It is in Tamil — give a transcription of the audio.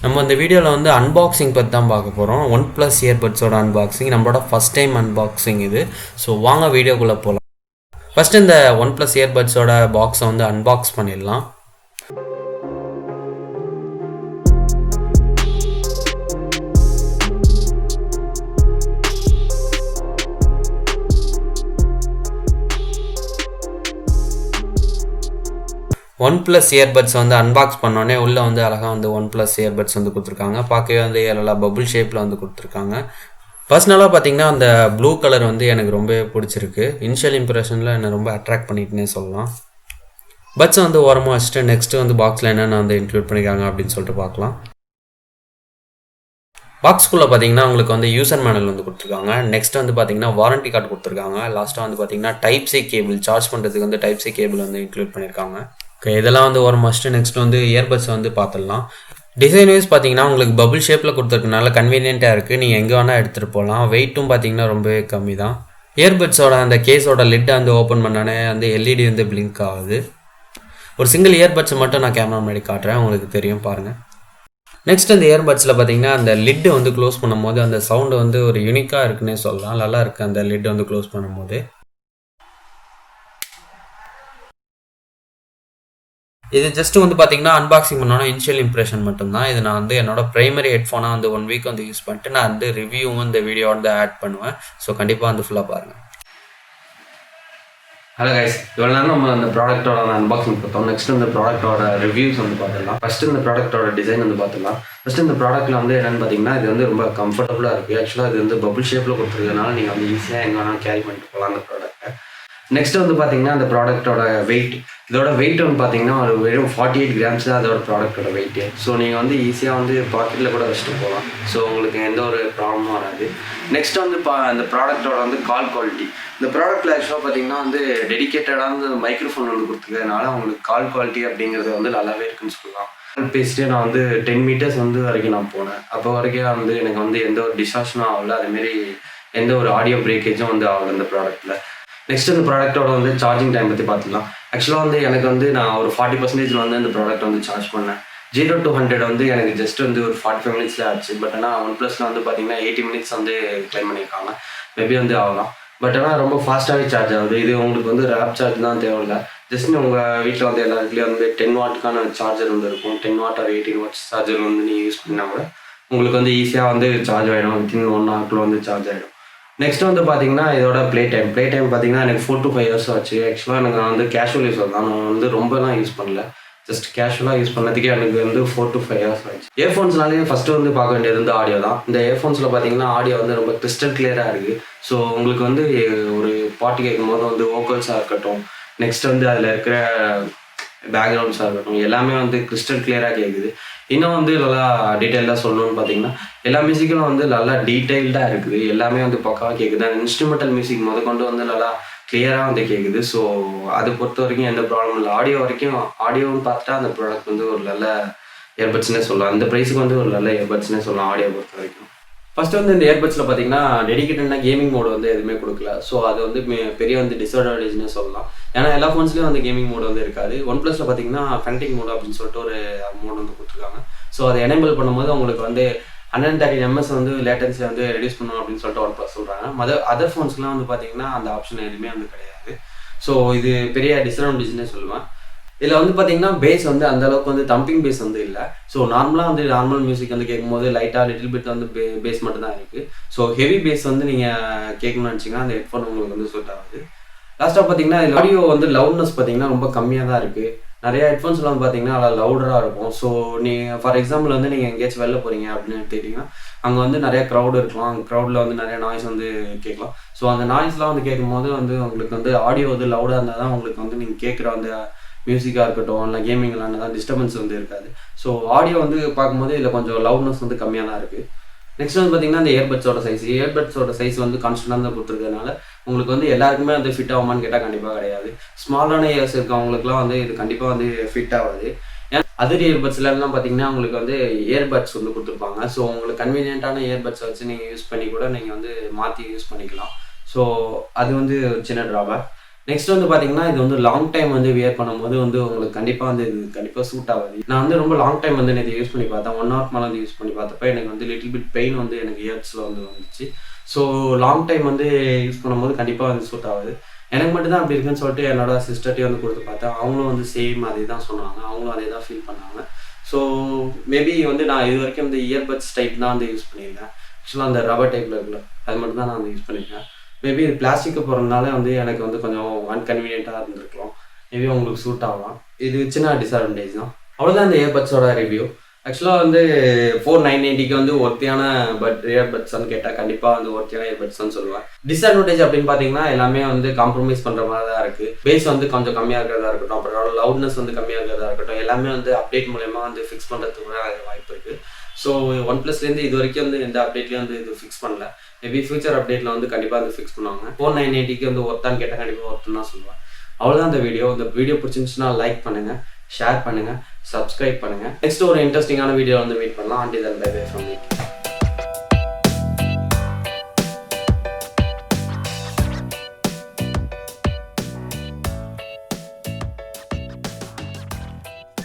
நம்ம இந்த வீடியோவில் வந்து அன்பாக்சிங் பற்றி தான் பார்க்க போகிறோம். OnePlus இயர்பட்ஸோட அன்பாக்சிங், நம்மளோட ஃபஸ்ட் டைம் அன்பாக்சிங் இது. ஸோ வாங்க வீடியோக்குள்ளே போகலாம். ஃபஸ்ட்டு இந்த OnePlus இயர்பட்ஸோட பாக்ஸை வந்து அன்பாக்ஸ் பண்ணிடலாம். OnePlus இயர்பட்ஸ் வந்து அன்பாக்ஸ் பண்ணோடனே உள்ளே வந்து அழகாக வந்து OnePlus இயர்பட்ஸ் வந்து கொடுத்துருக்காங்க. பார்க்கவே வந்து எல்லாம் பபுள் ஷேப்பில் வந்து கொடுத்துருக்காங்க. பர்சனலாக பார்த்தீங்கன்னா அந்த ப்ளூ கலர் வந்து எனக்கு ரொம்ப பிடிச்சிருக்கு. இனிஷியல் இம்ப்ரெஷனில் என்னை ரொம்ப அட்ராக்ட் பண்ணிட்டுனே சொல்லலாம். பட்ஸ் வந்து ஓரமாக வச்சுட்டு நெக்ஸ்ட்டு வந்து பாக்ஸில் என்னென்ன வந்து இன்க்ளூட் பண்ணியிருக்காங்க அப்படின்னு சொல்லிட்டு பார்க்கலாம். பாக்ஸ்குள்ளே பார்த்தீங்கன்னா உங்களுக்கு வந்து யூசர் மேனுவல் வந்து கொடுத்துருக்காங்க. நெக்ஸ்ட் வந்து பார்த்தீங்கன்னா வாரண்டி கார்டு கொடுத்துருக்காங்க. லாஸ்ட்டாக வந்து பார்த்தீங்கன்னா டைப் சி கேபிள், சார்ஜ் பண்ணுறதுக்கு வந்து டைப் சி கேபிள் வந்து இன்க்ளூட் பண்ணியிருக்காங்க. ஓகே, இதெல்லாம் வந்து ஒரு மஸ்ட்டு. நெக்ஸ்ட் வந்து இயர்பட்ஸ் வந்து பார்த்துடலாம். டிசைன் வைஸ் பார்த்தீங்கன்னா உங்களுக்கு பபுள் ஷேப்பில் கொடுத்துருக்கனால கன்வீனியண்ட்டாக இருக்குது. நீங்கள் எங்கே வேணால் எடுத்துகிட்டு போகலாம். வெயிட்டும் பார்த்தீங்கன்னா ரொம்பவே கம்மி தான். இயர்பட்ஸோட அந்த கேஸோட லிட்டை வந்து ஓப்பன் பண்ணோன்னே வந்து எல்இடி வந்து பிளிங்க் ஆகுது. ஒரு சிங்கிள் இயர்பட்ஸை மட்டும் நான் கேமரா முன்னாடி காட்டுறேன், உங்களுக்கு தெரியும் பாருங்கள். நெக்ஸ்ட் அந்த இயர்பட்ஸில் பார்த்தீங்கன்னா அந்த லிட்டு வந்து க்ளோஸ் பண்ணும்போது அந்த சவுண்டு வந்து ஒரு யூனிக்காக இருக்குன்னே சொல்லலாம். நல்லா இருக்குது அந்த லிட் வந்து க்ளோஸ் பண்ணும்போது. இது ஜஸ்ட் வந்து பார்த்தீங்கன்னா அன்பாக்சிங் பண்ணோன்னா இனிஷியல் இம்ப்ரெஷன் மட்டும்தான். இது நான் வந்து என்னோட ப்ரைமரி ஹெட்ஃபோனாக வந்து 1 வீக் வந்து யூஸ் பண்ணிட்டு நான் வந்து ரிவ்யூவும் இந்த வீடியோ வந்து ஆட் பண்ணுவேன். ஸோ கண்டிப்பாக வந்து ஃபுல்லாக பாருங்கள். ஹலோ கைஸ், இவ்வளோ நேரம் நம்ம அந்த ப்ராடக்ட்டோட அன்பாக்சிங் பார்த்தோம். நெக்ஸ்ட் இந்த ப்ராடக்ட்டோட ரிவ்யூஸ் வந்து பார்த்துடலாம். ஃபஸ்ட்டு இந்த ப்ராடக்ட்டோட டிசைன் வந்து பார்த்துடலாம். ஃபஸ்ட்டு இந்த ப்ராடக்ட்டில் வந்து என்னென்னு பார்த்தீங்கன்னா இது வந்து ரொம்ப கம்ஃபர்டபுளாக இருக்குது. ஆக்சுவலாக இது வந்து பபுள் ஷேப்பில் கொடுத்துருக்கனால நீங்கள் வந்து ஈஸியாக எங்கே வேணாலும் கேரி பண்ணிட்டு போகலாம் அந்த ப்ராடக்ட்டை. நெக்ஸ்ட் வந்து பார்த்தீங்கன்னா அந்த ப்ராடக்ட்டோட வெயிட், இதோட வெயிட் வந்து பார்த்தீங்கன்னா ஒரு வெறும் 48 கிராம்ஸ் தான் அதோட ப்ராடக்ட்டோட வெயிட்டு. ஸோ நீங்கள் வந்து ஈஸியாக வந்து பாக்கெட்டில் கூட வச்சுட்டு போகலாம். ஸோ உங்களுக்கு எந்த ஒரு ப்ராப்ளமும் வராது. நெக்ஸ்ட் வந்து அந்த ப்ராடக்ட்டோட வந்து கால் குவாலிட்டி. இந்த ப்ராடக்ட்டில் ஆக்சுவலாக பார்த்தீங்கன்னா வந்து டெடிக்கேட்டடான மைக்ரோஃபோன் வந்து கொடுத்துருக்கறதுனால உங்களுக்கு கால் குவாலிட்டி அப்படிங்கிறது வந்து நல்லாவே இருக்குன்னு சொல்லலாம். பேசிட்டே நான் வந்து 10 மீட்டர்ஸ் வந்து வரைக்கும் நான் போனேன். அப்போ வரைக்கும் வந்து எனக்கு வந்து எந்த ஒரு டிஸ்டார்ஷனும் ஆகலை. அதேமாரி எந்த ஒரு ஆடியோ பிரேக்கேஜும் வந்து ஆகலை இந்த ப்ராடக்ட்டில். நெக்ஸ்ட் இந்த ப்ராடக்ட்டோட வந்து சார்ஜிங் டைம் பற்றி பார்த்துக்கலாம். ஆக்சுவலாக வந்து எனக்கு வந்து நான் ஒரு 40% வந்து இந்த ப்ராடக்ட் வந்து சார்ஜ் பண்ணேன். 0 to 100 வந்து எனக்கு ஜஸ்ட் வந்து ஒரு 45 மினிட்ஸில் ஆச்சு. பட் ஆனால் OnePlusல வந்து பார்த்தீங்கன்னா 80 மினிட்ஸ் வந்து கிளைம் பண்ணியிருக்காங்க. மேபி வந்து ஆகலாம். பட் ஆனால் ரொம்ப ஃபாஸ்ட்டாகவே சார்ஜ் ஆகுது. இது உங்களுக்கு வந்து ரேப் சார்ஜ் தான் தேவையில்லை. ஜஸ்ட் உங்கள் வீட்டில் வந்து எல்லா இடத்துலையும் வந்து 10 வாட்டுக்கான சார்ஜர் வந்து இருக்கும். 10 வாட் or 18 வாட்ஸ் சார்ஜர் வந்து நீங்கள் யூஸ் பண்ணினா கூட உங்களுக்கு வந்து ஈஸியாக வந்து சார்ஜ் ஆகிடும். வித்தின் 1 hour வந்து சார்ஜ் ஆகிடும். நெக்ஸ்ட் வந்து பார்த்தீங்கன்னா இதோட ப்ளே டைம் பார்த்தீங்கன்னா எனக்கு 4 to 5 hours ஆச்சு. ஆக்சுவலாக எனக்கு நான் வந்து கேஷுவல் யூஸ் தான், நான் வந்து ரொம்பலாம் யூஸ் பண்ணல. ஜஸ்ட் கேஷுவலாக யூஸ் பண்ணதுக்கே எனக்கு வந்து 4 to 5 hours ஆச்சு. இயர்ஃபோன்ஸ்னாலேயே ஃபஸ்ட்டு வந்து பார்க்க வேண்டியது வந்து ஆடியோ தான். இந்த இயர்ஃபோன்ஸில் பார்த்தீங்கன்னா ஆடியோ வந்து ரொம்ப கிறிஸ்டல் கிளியராக இருக்குது. ஸோ உங்களுக்கு வந்து ஒரு பாட்டு கேட்கும் போது வந்து வோக்கல்ஸாக இருக்கட்டும், நெக்ஸ்ட் வந்து அதில் இருக்கிற பேக்ரவுண்ட்ஸாக இருக்கட்டும், எல்லாமே வந்து கிறிஸ்டல் கிளியராக கேட்குது. இன்னும் வந்து நல்லா டீட்டெயில்டாக சொல்லணும்னு பார்த்தீங்கன்னா எல்லா மியூசிக்கும் வந்து நல்லா டீட்டெயில்டாக இருக்குது. எல்லாமே வந்து பக்காவாக கேட்குது. அந்த இன்ஸ்ட்ருமெண்டல் மியூசிக் கொண்டு வந்து நல்லா கிளியராக வந்து கேட்குது. ஸோ அதை பொறுத்த வரைக்கும் எந்த ப்ராப்ளம் இல்லை. ஆடியோன்னு பார்த்துட்டா அந்த ப்ராடக்ட் வந்து ஒரு நல்ல இயர்பட்ஸ்னே சொல்லலாம். அந்த ப்ரைஸுக்கு வந்து ஒரு நல்ல இயர்பட்ஸ்னே சொல்லலாம் ஆடியோ பொறுத்த வரைக்கும். ஃபஸ்ட்டு வந்து இந்த இயர்பட்ஸில் பார்த்தீங்கன்னா டெடிக்கேட்டடான கேமிங் மோடு வந்து எதுவுமே கொடுக்கல. ஸோ அது வந்து பெரிய வந்து டிஸ்அட்வான்டேஜ்னே சொல்லலாம். ஏன்னா எல்லா ஃபோன்ஸ்லேயும் வந்து கேமிங் மோடு வந்து இருக்காது. OnePlusல பார்த்தீங்கன்னா ஃபென்டிங் மோடு அப்படின்னு சொல்லிட்டு ஒரு மோடு வந்து கொடுத்துருக்காங்க. ஸோ அதை எனேபிள் பண்ணும்போது உங்களுக்கு வந்து 130 ms வந்து லேட்டன்சி வந்து ரெடியூஸ் பண்ணணும் அப்படின்னு சொல்லிட்டு OnePlus சொல்கிறாங்க. அதர் ஃபோன்ஸ்லாம் வந்து பார்த்தீங்கன்னா அந்த ஆப்ஷன் எதுவுமே வந்து கிடையாது. ஸோ இது பெரிய டிஸ்அட்வான்டேஜ்னே சொல்லுவேன். இதில் வந்து பார்த்தீங்கன்னா பேஸ் வந்து அந்தளவுக்கு வந்து தம்பிங் பேஸ் வந்து இல்லை. ஸோ நார்மல் மியூசிக் வந்து கேட்கும்போது லைட்டாக லிட்டில் பிட் வந்து பேஸ் மட்டும் தான் இருக்குது. ஸோ ஹெவி பேஸ் வந்து நீங்கள் கேட்கணும்னு நினச்சிங்கன்னா அந்த ஹெட்ஃபோன் உங்களுக்கு வந்து சூட் ஆகுது. லாஸ்ட்டாக பார்த்தீங்கன்னா இதில் ஆடியோ வந்து லவுட்னஸ் பார்த்தீங்கன்னா ரொம்ப கம்மியாக தான் இருக்குது. நிறைய ஹெட்ஃபோன்ஸ்லாம் வந்து பார்த்தீங்கன்னா நல்லா லவுடராக இருக்கும். ஸோ நீங்கள் ஃபார் எக்ஸாம்பிள் வந்து நீங்கள் எங்கேயாச்சும் வெளில போகிறீங்க அப்படின்னு எடுத்துக்கிட்டிங்கன்னா அங்கே வந்து நிறைய க்ரௌடு இருக்கலாம். அந்த க்ரௌடில் வந்து நிறைய நாய்ஸ் வந்து கேட்கலாம். ஸோ அந்த நாய்ஸ்லாம் வந்து கேட்கும்போது வந்து உங்களுக்கு வந்து ஆடியோ வந்து லவுடாக இருந்தால் தான் உங்களுக்கு வந்து நீங்கள் கேட்குற அந்த மியூசிக்காக இருக்கட்டும், இல்லை கேமிங் விளாண்டதான் டிஸ்டர்பன்ஸ் வந்து இருக்காது. ஸோ ஆடியோ வந்து பார்க்கும்போது இதில் கொஞ்சம் லவுட்னஸ் வந்து கம்மியாக தான் இருக்குது. நெக்ஸ்ட் வந்து பார்த்தீங்கன்னா இந்த இயர்பட்ஸோட சைஸ் வந்து கான்ஸ்டன்டாக தான் கொடுத்துருக்கறதுனால உங்களுக்கு வந்து எல்லாருக்குமே வந்து ஃபிட் ஆகுமான்னு கேட்டால் கண்டிப்பாக கிடையாது. ஸ்மாலான இயர்ஸ் இருக்கவங்களுக்குலாம் வந்து இது கண்டிப்பாக வந்து ஃபிட் ஆகாது. ஏன்னா அதர் இயர்பட்ஸ்லாம் பார்த்தீங்கன்னா உங்களுக்கு வந்து இயர்பட்ஸ் வந்து கொடுத்துருப்பாங்க. ஸோ உங்களுக்கு கன்வீனியன்ட்டான இயர்பட்ஸை வச்சு நீங்கள் யூஸ் பண்ணி கூட நீங்கள் வந்து மாற்றி யூஸ் பண்ணிக்கலாம். ஸோ அது வந்து ஒரு சின்ன ட்ராபேக். நெக்ஸ்ட் வந்து பார்த்தீங்கன்னா இது வந்து லாங் டைம் வந்து வியர் பண்ணும்போது வந்து உங்களுக்கு கண்டிப்பாக வந்து இது கண்டிப்பாக சூட் ஆகாது. நான் வந்து ரொம்ப லாங் டைம் வந்து நேற்று யூஸ் பண்ணி பார்த்தேன். 1 ஹவர் மேலே வந்து யூஸ் பண்ணி பார்த்தப்ப எனக்கு வந்து லிட்டில் பிட் பெயின் வந்து எனக்கு இயர்ஸில் வந்து வந்துச்சு. ஸோ லாங் டைம் வந்து யூஸ் பண்ணும்போது கண்டிப்பாக வந்து சூட் ஆகாது. எனக்கு மட்டும் தான் அப்படி இருக்குன்னு சொல்லிட்டு என்னோட சிஸ்டர்ட்டையும் வந்து கொடுத்து பார்த்தேன். அவங்களும் வந்து சேம் அதே தான் சொன்னாங்க. அவங்களும் அதே தான் ஃபீல் பண்ணாங்க. ஸோ மேபி வந்து நான் இது வரைக்கும் வந்து இயர்பட்ஸ் டைப் தான் வந்து யூஸ் பண்ணியிருக்கேன். ஆக்சுவலாக அந்த ரப்பர் டைப்பில் இருக்குல்ல அது மட்டும் தான் நான் வந்து யூஸ் பண்ணியிருக்கேன். மேபி இது பிளாஸ்டிக்கு போகிறதுனால வந்து எனக்கு வந்து கொஞ்சம் அன்கன்வீனியண்ட்டாக இருந்திருக்கலாம். மேபி உங்களுக்கு சூட் ஆகலாம். இது சின்ன டிஸ்அட்வான்டேஜ் தான். அவ்வளோதான் இந்த இயர்பட்ஸோட ரிவ்யூ. ஆக்சுவலாக வந்து 4990க்கு வந்து ஒர்த்தியான இயர்பட்ஸ்ன்னு கேட்டால் கண்டிப்பாக வந்து ஒர்த்தியான இயர்பட்ஸ்ன்னு சொல்லுவேன். டிஸ்அட்வான்டேஜ் அப்படின்னு பார்த்தீங்கன்னா எல்லாமே வந்து காம்ப்ரமைஸ் பண்ணுற மாதிரி தான் இருக்குது. பேஸ் வந்து கொஞ்சம் கம்மியாக இருக்கிறதா இருக்கட்டும், அப்புறம் லவுட்னஸ் வந்து கம்மியாக இருக்கிறதா இருக்கட்டும், எல்லாமே வந்து அப்டேட் மூலயமா வந்து ஃபிக்ஸ் பண்ணுறதுக்கு கூட வாய்ப்பு இருக்குது. ஸோ ஒன்ப்ளஸ்லேருந்து இது வரைக்கும் வந்து எந்த அப்டேட்லேயும் வந்து இது ஃபிக்ஸ் பண்ணல. மேபி ஃபியூச்சர் அப்டேட்டில் வந்து கண்டிப்பாக வந்து ஃபிக்ஸ் பண்ணுவாங்க. 4990க்கு வந்து ஒர்த்தான்னு கேட்டால் கண்டிப்பாக ஒர்த்துன்னு தான் சொல்லுவேன். அவ்வளோதான் இந்த வீடியோ பிடிச்சிருந்துச்சுன்னா லைக் பண்ணுங்கள், ஷேர் பண்ணுங்கள், சப்ஸ்கிரைப் பண்ணுங்கள். நெக்ஸ்ட் ஒரு இன்ட்ரெஸ்டிங்கான வீடியோ வந்து மீட் பண்ணலாம். Until then, bye bye from me.